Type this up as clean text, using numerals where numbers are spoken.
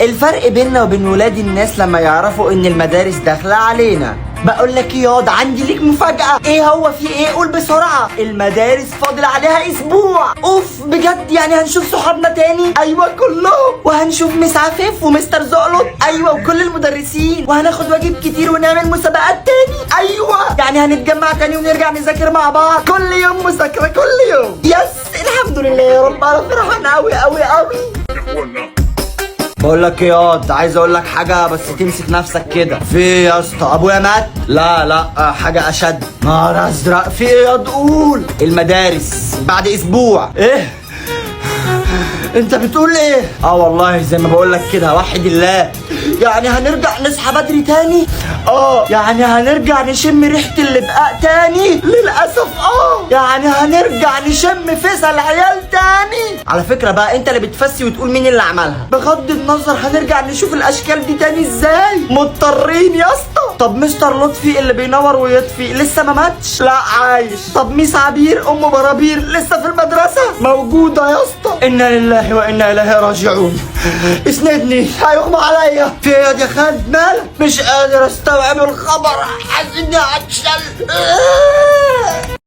الفرق بيننا وبين ولاد الناس لما يعرفوا ان المدارس داخله علينا. بقول لك ياض عندي ليك مفاجأة. ايه هو في ايه؟ قول بسرعة. المدارس فاضل عليها اسبوع. اوف بجد، يعني هنشوف صحابنا تاني؟ ايوه كلهم. وهنشوف مس عفيف ومستر زقلط. ايوه وكل المدرسين. وهناخد واجب كتير ونعمل مسابقات تاني. ايوه يعني هنتجمع تاني ونرجع نذاكر مع بعض كل يوم مذاكرة كل يوم. يس الحمد لله يا رب، انا فرحان قوي قوي قوي. بقول لك ياض عايز اقول لك حاجه بس تمسك نفسك كده. في ايه يا اسطى؟ ابويا مات؟ لا حاجه اشد. نهار ازرق، في ايه ياض؟ قول. المدارس بعد اسبوع. ايه انت بتقول ايه؟ والله زي ما بقول لك كده، وحد الله. يعني هنرجع نصحى بدري تاني؟ يعني هنرجع نشم ريحه اللبقاء تاني؟ للاسف يعني هنرجع نشم فيس العيال تاني. على فكره بقى انت اللي بتفسي وتقول مين اللي عملها. بغض النظر هنرجع نشوف الاشكال دي تاني ازاي؟ مضطرين يا اسطى. طب مستر لطفي اللي بينور ويطفي لسه ما ماتش؟ لا عايش. طب ميس عبير ام برابير لسه في المدرسه؟ موجوده يا اسطى. انا لله وانا اليه راجعون. اسندني هيغمى عليا. في ايه يا خالد مالك؟ مش قادر استوعب الخبر، حاسس اني هتشل.